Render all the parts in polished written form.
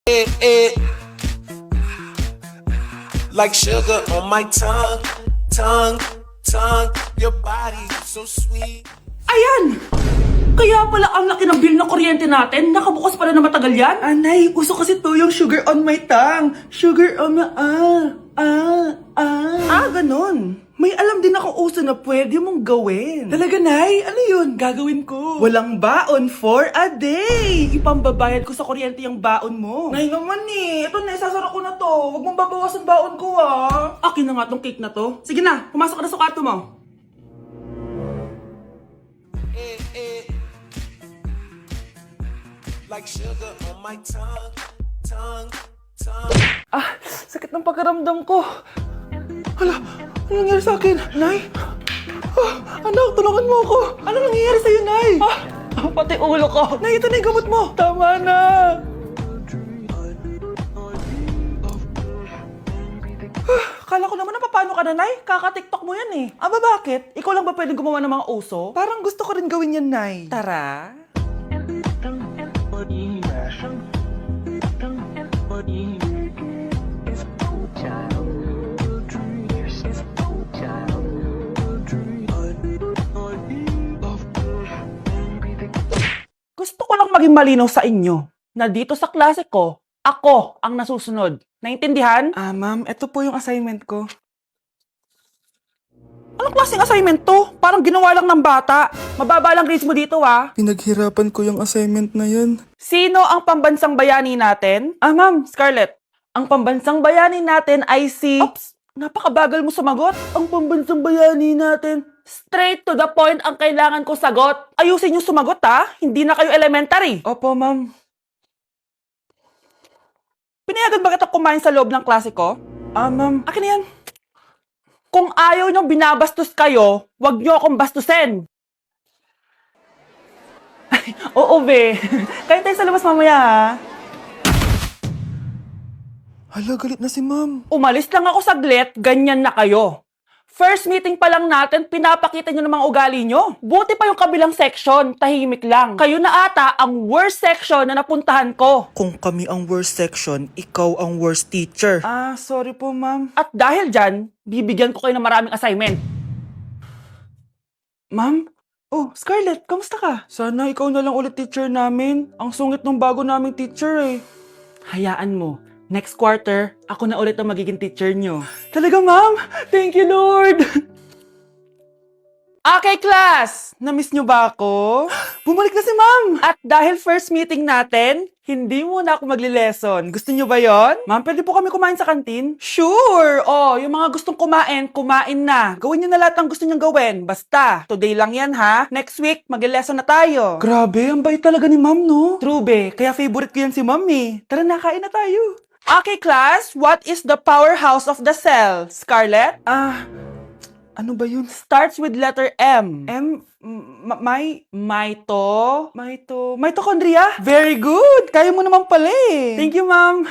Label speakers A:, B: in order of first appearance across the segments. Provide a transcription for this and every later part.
A: it like sugar on my tongue, tongue. Your body so sweet.
B: Ayan! Kaya pala ang laki ng bill ng kuryente natin. Nakabukas pala na matagal yan.
C: Anay, uso kasi to yung sugar on my tongue. Sugar on my... ganun. May alam din ako uso na pwede mong gawin. Talaga, Nay? Ano yun? Gagawin ko. Walang baon for a day.
B: Ipambabayad ko sa kuryente yung baon mo.
C: Nay naman eh. Ito na, isasara ko na to. Huwag mong babawasan baon ko ah.
B: Akin na nga tong cake na to. Sige na, pumasok ka na sa kwarto mo.
A: Like sugar on my tongue.
C: Sakit ng pakiramdam ko. Hala, ano nangyari sa akin? Nay? Anak, tulungan mo ako. Ano nangyayari sa'yo, Nay?
B: Pati ulo ko.
C: Nay, ito na yung gamot mo. Tama na.
B: Kala ko naman na paano ka na, Nay? Kaka-tiktok mo yan eh.
C: Bakit?
B: Ikaw lang ba pwedeng gumawa ng mga uso?
C: Parang gusto ko rin gawin yan, Nay.
B: Tara. Gusto ko lang maging malinaw sa inyo na dito sa klase ko, ako ang nasusunod. Naintindihan?
C: Ma'am, ito po yung assignment ko.
B: Anong klaseng assignment to? Parang ginawa lang ng bata. Mababa lang grades mo dito, ha?
C: Pinaghirapan ko yung assignment na yun.
B: Sino ang pambansang bayani natin? Ma'am, Scarlett. Ang pambansang bayani natin ay si... Oops! Napakabagal mo sumagot.
C: Ang pambansang bayani natin.
B: Straight to the point ang kailangan ko sagot. Ayusin yung sumagot, ha? Hindi na kayo elementary.
C: Opo, ma'am.
B: Pinayagan ba kita kumain sa loob ng klase ko?
C: Ma'am.
B: Akin na yan. Kung ayaw niyong binabastos kayo, wag niyo akong bastusin. Ay, oo, be. Kain tayo sa labas mamaya, ha?
C: Hala, galit na si ma'am.
B: Umalis lang ako saglit, ganyan na kayo. First meeting pa lang natin, pinapakita nyo ng mga ugali nyo. Buti pa yung kabilang section, tahimik lang. Kayo na ata ang worst section na napuntahan ko.
C: Kung kami ang worst section, ikaw ang worst teacher. Sorry po, ma'am.
B: At dahil dyan, bibigyan ko kayo ng maraming assignment.
C: Ma'am? Oh, Scarlett, kamusta ka? Sana ikaw na lang ulit teacher namin. Ang sungit ng bago naming teacher eh.
B: Hayaan mo, next quarter, ako na ulit ang magiging teacher nyo.
C: Talaga, ma'am? Thank you, Lord!
B: Okay, class!
C: Namiss nyo ba ako? Bumalik na si ma'am!
B: At dahil first meeting natin, hindi muna ako magli-lesson. Gusto nyo ba yon?
C: Ma'am, pwede po kami kumain sa kantin?
B: Sure! Oh, yung mga gustong kumain, kumain na. Gawin nyo na lahat ng gusto nyong gawin. Basta, today lang yan ha. Next week, magli-lesson na tayo.
C: Grabe, ang bait talaga ni ma'am, no?
B: True be, kaya favorite ko yan si ma'am eh. Tara na, kain na tayo. Okay, class, what is the powerhouse of the cell? Scarlett?
C: Ano ba yun?
B: Starts with letter M.
C: Mitochondria? Very good! Kaya mo naman pala eh.
B: Thank you, ma'am.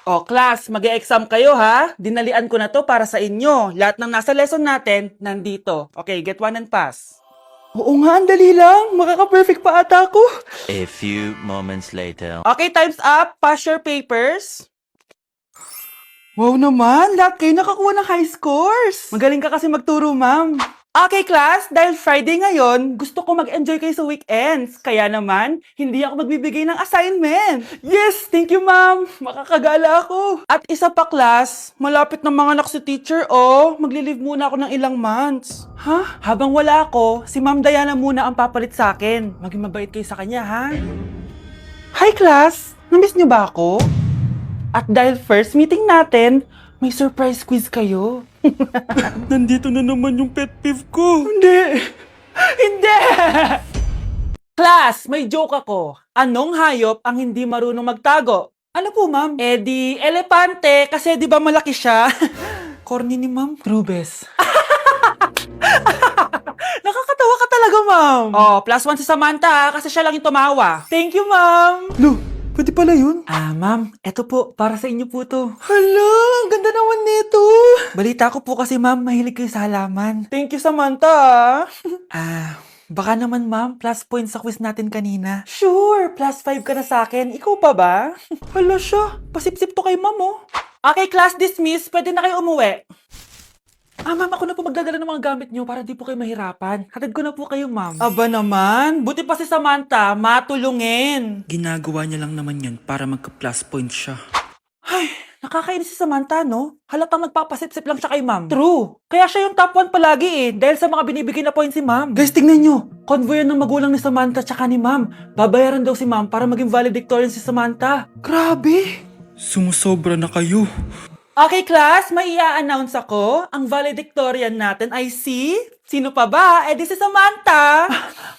B: Oh, class, mag-e-exam kayo ha. Dinalian ko na to para sa inyo. Lahat ng nasa lesson natin, nandito. Okay, get one and pass.
C: Oo nga, ang dali lang. Makaka-perfect pa ata ako.
D: A few moments later.
B: Okay, time's up. Pass your papers.
C: Wow naman, lahat kayo nakakuha ng high scores. Magaling ka kasi magturo, ma'am.
B: Okay, class, dahil Friday ngayon, gusto ko mag-enjoy kayo sa weekends. Kaya naman, hindi ako magbibigay ng assignment.
C: Yes, thank you, ma'am. Makakagala ako.
B: At isa pa, class, malapit ng mga anak si teacher, oh. Magli-leave muna ako ng ilang months.
C: Ha?
B: Habang wala ako, si Ma'am Diana muna ang papalit sa akin. Maging mabait kayo sa kanya, ha?
C: Hi, class. Namiss niyo ba ako?
B: At dahil first meeting natin, may surprise quiz kayo.
C: Nandito na naman yung pet peeve ko.
B: Hindi! Hindi! Class, may joke ako. Anong hayop ang hindi marunong magtago?
C: Ano po, ma'am?
B: Eh di, elepante, kasi di ba malaki siya?
C: Corny ni ma'am.
B: Rubes.
C: Nakakatawa ka talaga, ma'am.
B: Oh, +1 si Samantha ha, kasi siya lang yung tumawa.
C: Thank you, ma'am. Lo, pwede pala yun?
B: Ma'am, eto po, para sa inyo po to.
C: Hala, ang ganda naman nito.
B: Balita ko po kasi ma'am, mahilig kayo sa halaman.
C: Thank you, Samantha.
B: Baka naman, ma'am, plus points sa quiz natin kanina. Sure, plus 5 ka na sa akin. Ikaw pa ba? Hala siya, pasipsip to kay ma'am, oh. Okay, class dismiss. Pwede na kayo umuwi. Ma'am, ako na po magdadala ng mga gamit nyo para di po kayo mahirapan. Hatid ko na po kayo, ma'am. Aba naman, buti pa si Samantha, matulungin. Ginagawa niya lang naman yun para magka-plus point siya. Ay, nakakainis si Samantha, no? Halatang nagpapasip-sip lang siya kay ma'am. True. Kaya siya yung top 1 palagi eh, dahil sa mga binibigay na points si ma'am. Guys, tingnan nyo. Convoy yan ng magulang ni Samantha tsaka ni ma'am. Babayaran daw si ma'am para maging valedictorian si Samantha. Grabe. Sumusobra na kayo. Okay, class, may i-announce ako. Ang valedictorian natin ay si... Sino pa ba? Eh, di si Samantha.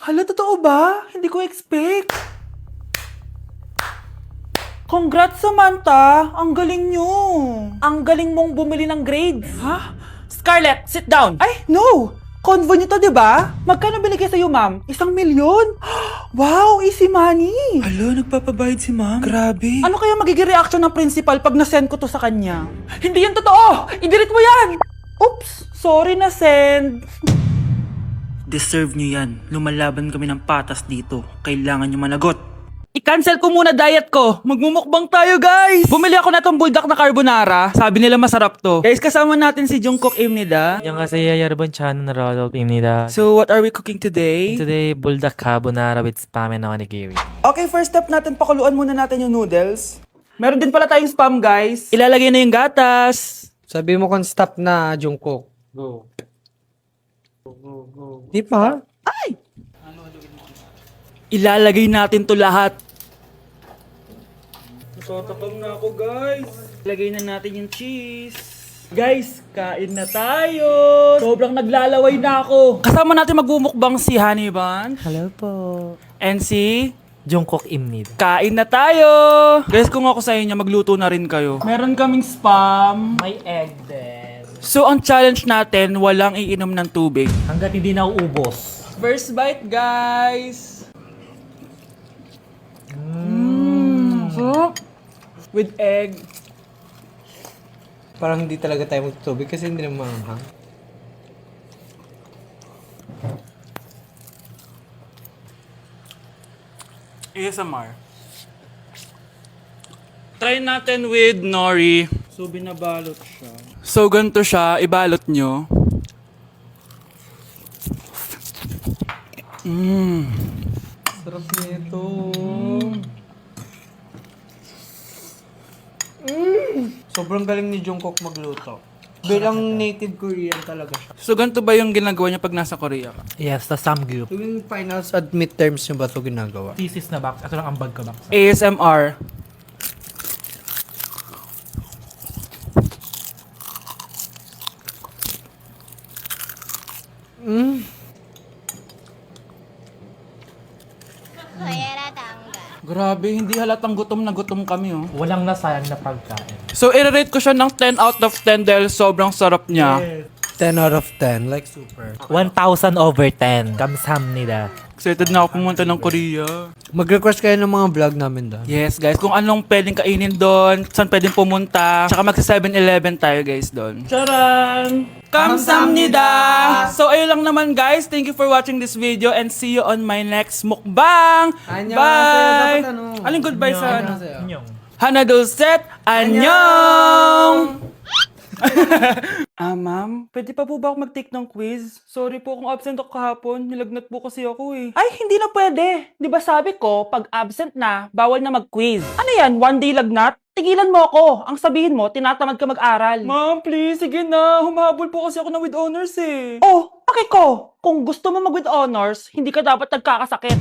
B: Hala, totoo ba? Hindi ko expect. Congrats, Samantha! Ang galing nyo! Ang galing mong bumili ng grades! Ha? Scarlett, sit down! Ay, no! Convo nyo to, diba? Magkano binigay sa'yo, ma'am? 1 milyon? Wow, easy money! Hala, nagpapabayad si ma'am? Grabe! Ano kaya magiging reaction ng principal pag nasend ko to sa kanya? Hindi yan totoo! I-delete mo yan! Oops! Sorry na send! Deserve nyo yan. Lumalaban kami ng patas dito. Kailangan nyo managot. I-cancel ko muna diet ko. Magmumukbang tayo, guys. Bumili ako na tong buldak na carbonara. Sabi nila masarap to. Guys, kasama natin si Jungkook Imnida.
E: 안녕하세요 여러분 저는 로드입니다.
B: So, what are we cooking today?
E: Today buldak carbonara with spam and onigiri.
B: Okay, first step natin, pakuluan muna natin yung noodles. Meron din pala tayong spam, guys. Ilalagay na yung gatas.
C: Sabi mo kung stop na, Jungkook. Go. Di pa?
B: Ilalagay natin to lahat. Natatakam na ako, guys. Ilagay na natin yung cheese. Guys, kain na tayo. Sobrang naglalaway na ako. Kasama natin magmumukbang si Honey Bun.
E: Hello po.
B: And si...
E: 종콕입니다.
B: Kain na tayo! Guys, kung ako sa inyo, magluto na rin kayo. Meron kaming spam.
E: May egg din.
B: So, ang challenge natin, walang iinom ng tubig.
E: Hanggat hindi na uubos.
B: First bite, guys! Sarap! With egg.
C: Parang hindi talaga tayo magtutubig kasi hindi naman maanghang.
B: ASMR. Try natin with nori. So, binabalot siya. So, ganito siya. Ibalot nyo.
C: Sarap nito. Sobrang galing ni Jungkook magluto. Bilang native Korean talaga siya.
B: So, ganito ba yung ginagawa niya pag nasa Korea ka?
E: Yes, the samgyup.
C: Tuwing finals at midterms nyo ba ito ginagawa?
E: Thesis na box. Ito lang ang bag ko box.
B: ASMR. Grabe, hindi halatang gutom na gutom kami, oh.
E: Walang nasayang na pagkain.
B: So, i-rate ko siya ng 10 out of 10 dahil sobrang sarap niya.
C: 10 out of 10, like super.
E: 1,000 over 10. 감사합니다.
B: Excited na ako pumunta ng Korea.
C: Mag-request kayo ng mga vlog namin doon.
B: Yes, guys. Kung anong pwedeng kainin doon, saan pwedeng pumunta. Tsaka magsa 7-Eleven tayo, guys, doon. Charan! Kamsamnida! So, ayun lang naman, guys. Thank you for watching this video and see you on my next mukbang!
C: Annyeong
B: Bye!
C: dapat ano?
B: Aling goodbye sa ano?
E: 안녕.
B: Hana Dulcet! Annyeong! Ma'am, pwede pa po ba ako mag-take ng quiz? Sorry po kung absent ako kahapon. Nilagnat po kasi ako eh. Ay, hindi na pwede. Di ba sabi ko, pag absent na, bawal na mag-quiz. Ano yan, one day lagnat? Tigilan mo ako. Ang sabihin mo, tinatamad ka mag-aral. Ma'am, please, sige na. Humahabol po kasi ako na with honors eh. Oh, okay ko. Kung gusto mo mag-with honors, hindi ka dapat nagkakasakit.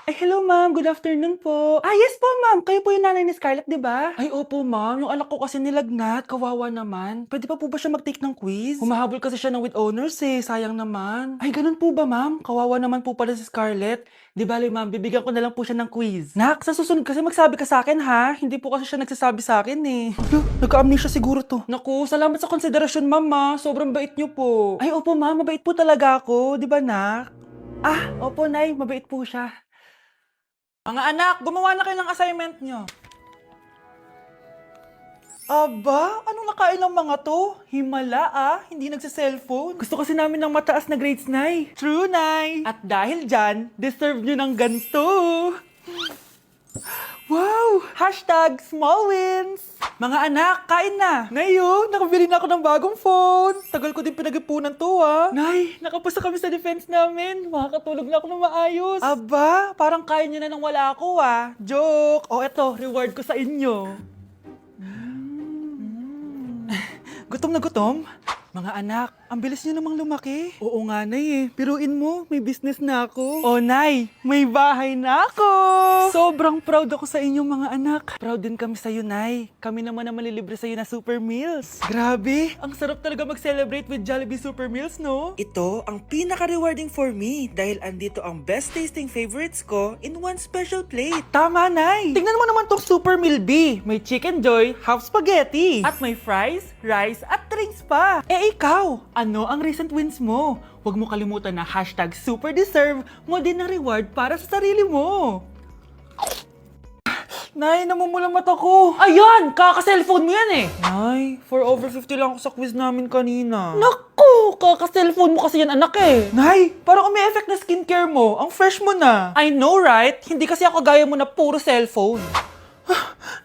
B: Ay, hello ma'am. Good afternoon po. Yes po ma'am. Kayo po yung nanay ni Scarlett, di ba? Ay, opo ma'am. Yung anak ko kasi nilagnat. Kawawa naman. Pwede pa po ba siya mag-take ng quiz? Humahabol kasi siya ng with honors eh. Sayang naman. Ay, ganun po ba ma'am? Kawawa naman po pala si Scarlett. Di bali ma'am, bibigyan ko na lang po siya ng quiz. Nak, sa susunod kasi magsabi ka sa akin ha. Hindi po kasi siya nagsasabi sa akin eh. Nagka-amnesia siguro to. Naku, salamat sa konsiderasyon ma'am ha. Sobrang bait niyo po. Ay, opo ma'am. Mabait po talaga ako. Di ba nak? Opo nay. Mabait po siya. Mga anak, gumawa na kayo ng assignment nyo. Aba, anong
C: bang nakain ng mga to? Himala hindi nagsa-cellphone. Gusto kasi namin ng mataas na grades, Nay. True, Nay. At dahil dyan, deserve nyo ng ganito. Wow! Hashtag small wins! Mga anak, kain na! Ngayon, nakabili na ako ng bagong phone. Tagal ko din pinag-ipunan to, Nay, nakapasa kami sa defense namin. Makakatulog na ako ng maayos. Aba, parang kaya nyo na nang wala ako, Joke! O eto, reward ko sa inyo. Gutom na gutom? Mga anak, ang bilis niyo namang lumaki. Oo nga, Nay Piruin mo, may business na ako. Oh, Nay, may bahay na ako. Sobrang proud ako sa inyong mga anak. Proud din kami sa iyo, Nay. Kami naman na malilibre sa iyo na Super Meals. Grabe, ang sarap talaga mag-celebrate with Jollibee Super Meals, no? Ito ang pinaka-rewarding for me dahil andito ang best tasting favorites ko in one special plate. Tama, Nay. Tingnan mo naman tong Super Meal B. May Chicken Joy, half spaghetti. At may fries, rice, at drinks pa. Ikaw, ano ang recent wins mo? Huwag mo kalimutan na hashtag super deserve mo din ng reward para sa sarili mo. Nay, namumulang mata ko.
B: Ayan! Kaka-cellphone mo yan eh!
C: Nay, for over 50 lang ako sa quiz namin kanina.
B: Naku! Kaka-cellphone mo kasi yan anak eh!
C: Nay, parang may effect na skincare mo. Ang fresh mo na.
B: I know, right? Hindi kasi ako gaya mo na puro cellphone.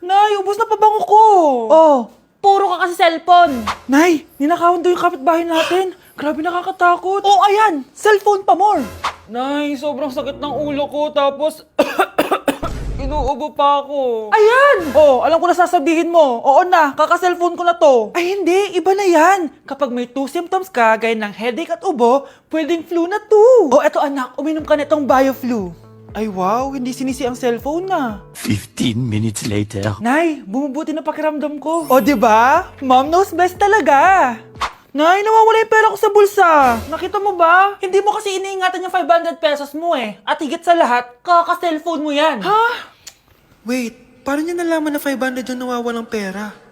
C: Nay, ubos na pabango ko. Oh,
B: Puro ka kasi cellphone!
C: Nay, ninakawan daw yung kapitbahay natin. Grabe nakakatakot.
B: Oh, ayan! Cellphone pa more!
C: Nay, sobrang sakit ng ulo ko tapos inuubo pa ako.
B: Ayan!
C: Oh, alam ko na sasabihin mo. Oo na, kaka-cellphone ko na to. Ay hindi, iba na yan. Kapag may 2 symptoms ka, gaya ng headache at ubo, pwedeng flu na to. Oh, eto anak, uminom ka nitong BioFlu. Ay wow, hindi sinisi ang cellphone na.
D: 15 minutes later.
C: Nay, bumubuti na pakiramdam ko. O, diba? Mom knows best talaga. Nay, nawawala yung pera ko sa bulsa. Nakita mo ba?
B: Hindi mo kasi iniingatan yung 500 pesos mo eh. At higit sa lahat, kaka-cellphone mo yan.
C: Ha? Wait, paano niya nalaman na 500 yung nawawalang pera?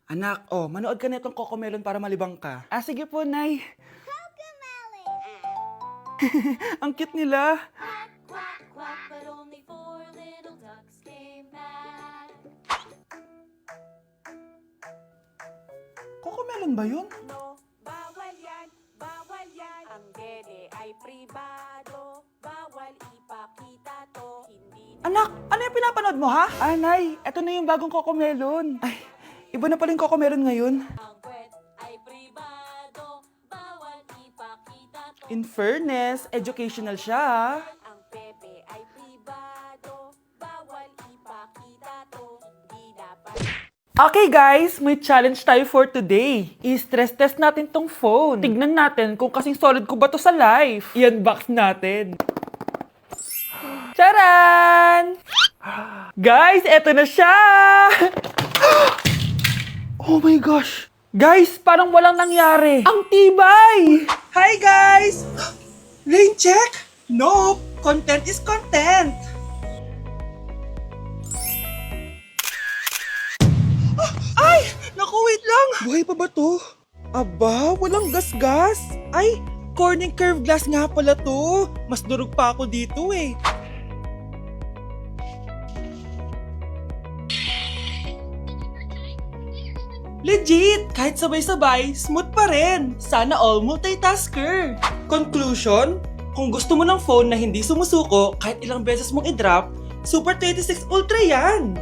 C: Anak, manood ka na itong Cocomelon para malibang ka. Ah, sige po, Nay. Ang cute nila.
F: Quack, quack, but only 4 little ducks came back.
C: Cocomelon ba yun?
F: No, bawal yan, bawal yan. Ang dede ay pribado, bawal ipakita to. Hindi
C: Anak, ano yung pinapanood mo, ha? Ah, Nay, eto na yung bagong Cocomelon. Ay, iba na pala yung Cocomelon ngayon.
F: ang kwet ay pribado, bawal ipakita to.
C: In fairness, educational siya, ha?
F: Ang pepe ay pribado, bawal ipakita to. Hindi dapat.
C: Okay guys, may challenge tayo for today. I-stress test natin tong phone. Tignan natin kung kasing solid ko ba to sa life. I-unbox natin. Charan! Guys, eto na siya! Oh my gosh! Guys, parang walang nangyari. Ang tibay! Hi guys! Lane check? No! Content is content! Ay! Naku, wait lang! Buhay pa ba to? Aba, walang gas-gas. Ay, corning curved glass nga pala to. Mas durog pa ako dito eh. Legit! Kahit sabay-sabay, smooth pa rin. Sana all multitasker. Conclusion? Kung gusto mo ng phone na hindi sumusuko kahit ilang beses mong i-drop, Super 26 Ultra yan!